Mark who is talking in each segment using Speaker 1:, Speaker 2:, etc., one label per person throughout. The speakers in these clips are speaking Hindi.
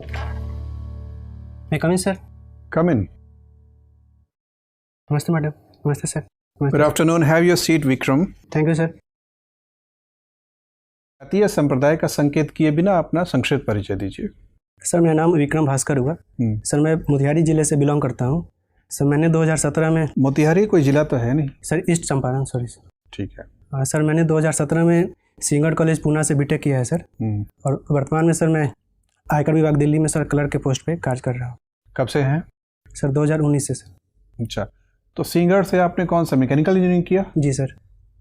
Speaker 1: मैं कम इन सर।
Speaker 2: Come in.
Speaker 1: नमस्ते मैडम। नमस्ते sir.
Speaker 2: Good afternoon. Have your seat, Vikram.
Speaker 1: Thank you sir.
Speaker 2: जातीय संप्रदाय का संकेत किए बिना अपना संक्षिप्त परिचय दीजिए।
Speaker 1: सर मेरा नाम विक्रम भास्कर हुआ। सर मैं मोतिहारी ज़िले से बिलोंग करता हूँ। सर मैंने 2017 में।
Speaker 2: मोतिहारी कोई जिला तो है नहीं
Speaker 1: sir, east Champaran, sorry sir.
Speaker 2: ठीक है।
Speaker 1: सर मैंने 2017 में सिंगड़ कॉलेज पूना से बीटेक किया है सर। और वर्तमान में सर मैं आयकर विभाग दिल्ली में सर क्लर्क के पोस्ट पे कार्य कर रहा हूँ।
Speaker 2: कब से हैं?
Speaker 1: सर 2019 से सर।
Speaker 2: अच्छा, तो सिंगड़ से आपने कौन सा मैकेनिकल इंजीनियरिंग किया?
Speaker 1: जी सर।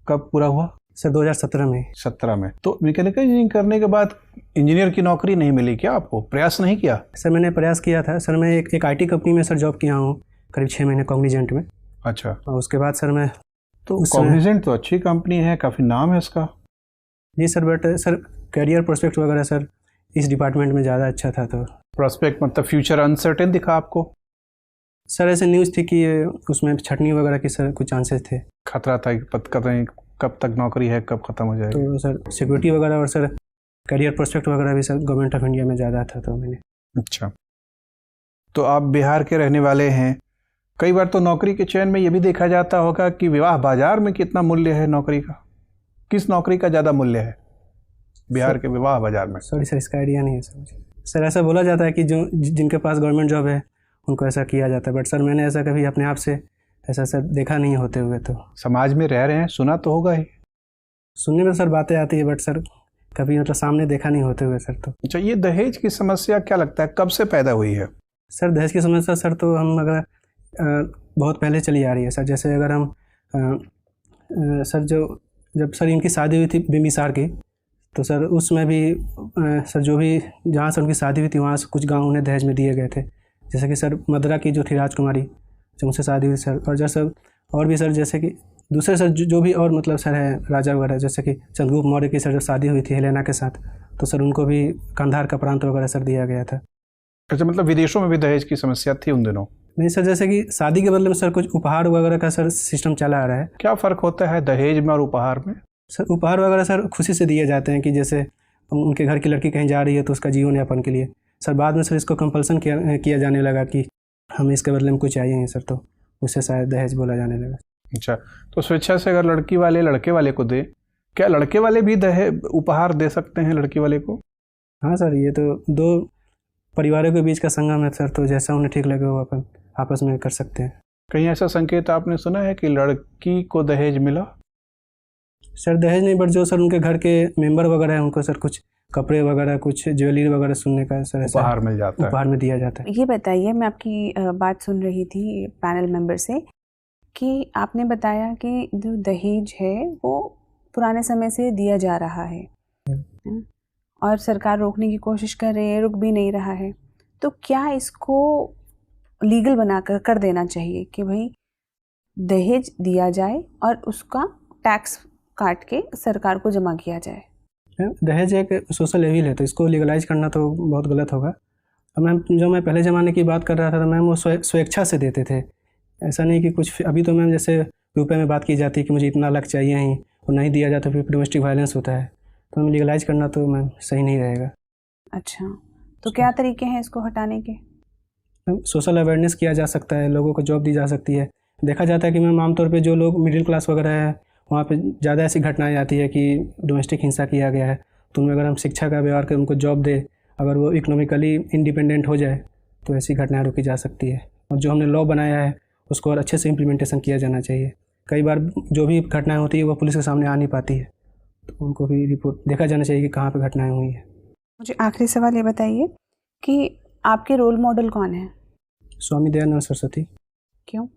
Speaker 2: कब पूरा हुआ?
Speaker 1: सर 2017 में।
Speaker 2: 17 में। तो मैकेनिकल इंजीनियरिंग करने के बाद इंजीनियर की नौकरी नहीं मिली क्या आपको? प्रयास नहीं किया?
Speaker 1: सर मैंने प्रयास किया था सर। मैं एक IT कंपनी में सर जॉब किया हूँ करीब 6 महीने कॉग्निजेंट में।
Speaker 2: अच्छा।
Speaker 1: और उसके बाद सर मैं
Speaker 2: तो कॉग्निजेंट तो अच्छी कंपनी है, काफ़ी नाम है इसका।
Speaker 1: जी sir, but sir career prospect वगैरह सर इस डिपार्टमेंट में ज़्यादा अच्छा था। तो
Speaker 2: प्रोस्पेक्ट मतलब फ्यूचर अनसर्टेन दिखा आपको?
Speaker 1: सर ऐसे न्यूज़ थी कि उसमें छटनी वगैरह की सर कुछ चांसेस थे।
Speaker 2: खतरा था कि कब तक नौकरी है, कब खत्म हो जाएगी।
Speaker 1: तो सर सिक्योरिटी वगैरह और सर करियर प्रोस्पेक्ट वगैरह भी सर गवर्नमेंट ऑफ इंडिया में ज़्यादा था, तो मैंने।
Speaker 2: अच्छा, तो आप बिहार के रहने वाले हैं। कई बार तो नौकरी के चयन में ये भी देखा जाता होगा कि विवाह बाजार में कितना मूल्य है नौकरी का, किस नौकरी का ज़्यादा मूल्य है बिहार के विवाह बाजार में?
Speaker 1: सॉरी सर, इसका आइडिया नहीं है सर मुझे। सर ऐसा बोला जाता है कि जिनके पास गवर्नमेंट जॉब है उनको ऐसा किया जाता है, बट सर मैंने ऐसा कभी अपने आप से ऐसा सर देखा नहीं होते हुए। तो
Speaker 2: समाज में रह रहे हैं, सुना तो होगा ही।
Speaker 1: सुनने में सर बातें आती है, बट सर कभी मतलब सामने देखा नहीं होते हुए सर। तो
Speaker 2: अच्छा, ये दहेज की समस्या क्या लगता है कब से पैदा हुई है?
Speaker 1: सर दहेज की समस्या सर तो हम अगर बहुत पहले चली आ रही है सर। जैसे अगर हम सर जब सर इनकी शादी हुई थी बिम्बिसार की, तो सर उसमें भी सर जो भी जहाँ से उनकी शादी हुई थी वहाँ से कुछ गाँव उन्हें दहेज में दिए गए थे। जैसे कि सर मदरा की जो थी राजकुमारी, जो उनसे शादी हुई सर। और जैसे और भी सर जैसे कि दूसरे सर जो भी और मतलब सर है राजा वगैरह, जैसे कि चंद्रगुप्त मौर्य की सर जो शादी हुई थी हेलेना के साथ, तो सर उनको भी कंधार का प्रांत वगैरह सर दिया गया था।
Speaker 2: अच्छा, मतलब विदेशों में भी दहेज की समस्या थी उन दिनों?
Speaker 1: नहीं सर, जैसे कि शादी के बदले में सर कुछ उपहार वगैरह का सर सिस्टम चला आ रहा है।
Speaker 2: क्या फ़र्क होता है दहेज में और उपहार में?
Speaker 1: सर उपहार वगैरह सर खुशी से दिए जाते हैं कि जैसे उनके घर की लड़की कहीं जा रही है तो उसका जीवन यापन के लिए। सर बाद में सर इसको कंपल्सन किया जाने लगा कि हमें इसके बदले में कुछ चाहिए सर, तो उससे शायद दहेज बोला जाने लगा।
Speaker 2: अच्छा, तो स्वेच्छा से अगर लड़की वाले लड़के वाले को दे, क्या लड़के वाले भी दहेज उपहार दे सकते हैं लड़की वाले को?
Speaker 1: हाँ सर, ये तो दो परिवारों के बीच का संगम है सर, तो जैसा उन्हें ठीक लगे वो अपन आपस में कर सकते हैं।
Speaker 2: कहीं ऐसा संकेत आपने सुना है कि लड़की को दहेज मिला?
Speaker 1: सर दहेज नहीं, बट जो सर उनके घर के मेंबर वगैरह हैं उनको सर कुछ कपड़े वगैरह, कुछ ज्वेलरी वगैरह सुनने का सर
Speaker 2: उपहार मिल जाता है,
Speaker 1: उपहार में दिया जाता है।
Speaker 3: ये बताइए, मैं आपकी बात सुन रही थी पैनल मेंबर से कि आपने बताया कि जो दहेज है वो पुराने समय से दिया जा रहा है और सरकार रोकने की कोशिश कर रही है, रुक भी नहीं रहा है। तो क्या इसको लीगल बना कर देना चाहिए कि भाई दहेज दिया जाए और उसका टैक्स काट के सरकार को जमा किया जाए?
Speaker 1: दहेज एक सोशल एविल है, तो इसको लीगलाइज करना तो बहुत गलत होगा। अब मैम जो मैं पहले ज़माने की बात कर रहा था तो मैम वो स्वेच्छा से देते थे, ऐसा नहीं कि कुछ। अभी तो मैम जैसे रुपए में बात की जाती है कि मुझे इतना लाख चाहिए ही, और नहीं दिया जाता फिर डोमेस्टिक वायलेंस होता है। तो मैम लीगलाइज करना तो मैम सही नहीं रहेगा।
Speaker 3: अच्छा, तो क्या तरीके हैं इसको हटाने के?
Speaker 1: सोशल अवेयरनेस किया जा सकता है, लोगों को जॉब दी जा सकती है। देखा जाता है कि मैम आमतौर पे जो लोग मिडिल क्लास वगैरह है वहाँ पे ज़्यादा ऐसी घटनाएं आती है कि डोमेस्टिक हिंसा किया गया है। तो उनमें अगर हम शिक्षा का व्यवहार कर उनको जॉब दे, अगर वो इकोनॉमिकली इंडिपेंडेंट हो जाए तो ऐसी घटनाएं रोकी जा सकती है। और जो हमने लॉ बनाया है उसको और अच्छे से इम्प्लीमेंटेशन किया जाना चाहिए। कई बार जो भी घटनाएँ होती है वो पुलिस के सामने आ नहीं पाती है, तो उनको भी रिपोर्ट देखा जाना चाहिए कि कहाँ पर घटनाएँ हुई हैं।
Speaker 3: मुझे आखिरी सवाल ये बताइए कि आपके रोल मॉडल कौन है?
Speaker 1: स्वामी दयानंद सरस्वती।
Speaker 3: क्यों?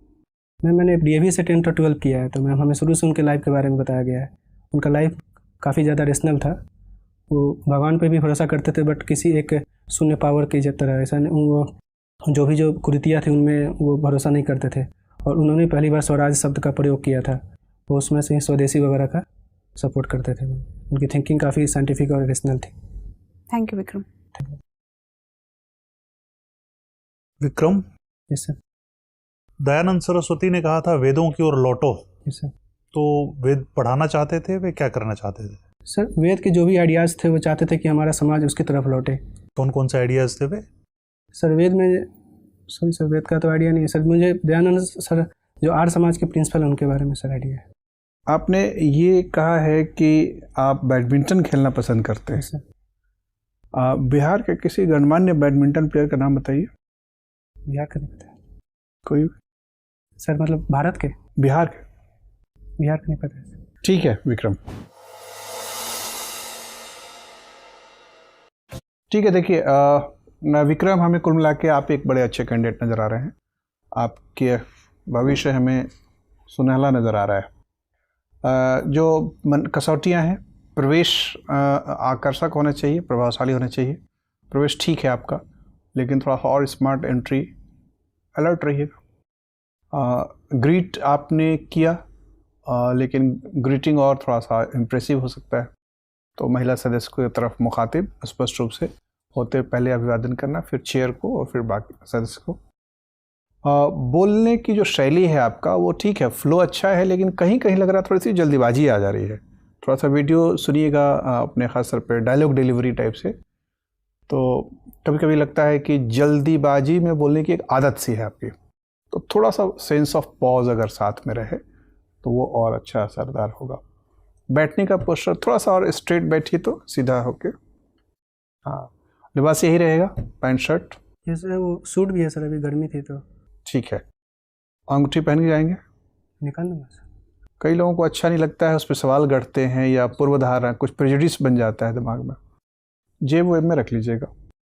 Speaker 1: मैंने DAV से 10th और 12th किया है, तो मैम हमें शुरू से उनके लाइफ के बारे में बताया गया है। उनका लाइफ काफ़ी ज़्यादा रेशनल था। वो भगवान पे भी भरोसा करते थे, बट किसी एक शून्य पावर की तरह। ऐसा नहीं, वो जो कुरीतियाँ थी उनमें वो भरोसा नहीं करते थे। और उन्होंने पहली बार स्वराज शब्द का प्रयोग किया था, वो उसमें से ही स्वदेशी वगैरह का सपोर्ट करते थे। उनकी थिंकिंग काफ़ी साइंटिफिक और रेशनल थी।
Speaker 3: Thank you Vikram.
Speaker 4: Vikram,
Speaker 1: yes sir.
Speaker 4: Dayanand Saraswati ने कहा था वेदों की ओर लौटो।
Speaker 1: Yes sir.
Speaker 4: तो वेद पढ़ाना चाहते थे, वे क्या करना चाहते थे?
Speaker 1: सर वेद के जो भी आइडियाज़ थे वो चाहते थे कि हमारा समाज उसकी तरफ लौटे।
Speaker 4: कौन कौन से आइडियाज़ थे वे?
Speaker 1: सर वेद में, सॉरी सर वेद का तो आइडिया नहीं है सर, मुझे दयानंद सर जो आर्य समाज के प्रिंसिपल हैं उनके बारे में सर आइडिया है।
Speaker 2: आपने ये कहा है कि आप बैडमिंटन खेलना पसंद करते हैं।
Speaker 1: सर
Speaker 2: बिहार के किसी गणमान्य बैडमिंटन प्लेयर का नाम बताइए।
Speaker 1: बिहार का नहीं पता है
Speaker 2: कोई?
Speaker 1: सर, मतलब भारत के?
Speaker 2: बिहार के?
Speaker 1: बिहार का नहीं पता है सर।
Speaker 2: ठीक है विक्रम, ठीक है। देखिए विक्रम, हमें कुल मिला के आप एक बड़े अच्छे कैंडिडेट नज़र आ रहे हैं। आपके भविष्य हमें सुनहला नज़र आ रहा है। जो कसौटियाँ हैं, प्रवेश आकर्षक होना चाहिए, प्रभावशाली होना चाहिए। प्रवेश ठीक है आपका, लेकिन थोड़ा और स्मार्ट एंट्री, अलर्ट रहिएगा। ग्रीट आपने किया, लेकिन ग्रीटिंग और थोड़ा सा इम्प्रेसिव हो सकता है। तो महिला सदस्य की तरफ मुखातिब स्पष्ट रूप से होते पहले अभिवादन करना, फिर चेयर को और फिर बाकी सदस्य को। बोलने की जो शैली है आपका वो ठीक है, फ्लो अच्छा है, लेकिन कहीं कहीं लग रहा है थोड़ी सी जल्दीबाजी आ जा रही है। थोड़ा सा वीडियो सुनिएगा अपने ख़ास तौर पे डायलॉग डिलीवरी टाइप से। तो कभी कभी लगता है कि जल्दीबाजी में बोलने की एक आदत सी है आपकी, तो थोड़ा सा सेंस ऑफ पॉज अगर साथ में रहे तो वो और अच्छा असरदार होगा। बैठने का पोस्चर थोड़ा सा और स्ट्रेट बैठिए तो सीधा होके। हाँ, लिबास यही रहेगा, पैंट शर्ट?
Speaker 1: जैसे वो सूट भी है सर, अभी गर्मी थी तो।
Speaker 2: ठीक है। अंगूठी पहन के जाएंगे?
Speaker 1: निकाल दूँगा सर।
Speaker 2: कई लोगों को अच्छा नहीं लगता है, उस पर सवाल गढ़ते हैं या पूर्वधारणा, कुछ प्रेजुडिस बन जाता है दिमाग में। जेब वेब में रख लीजिएगा।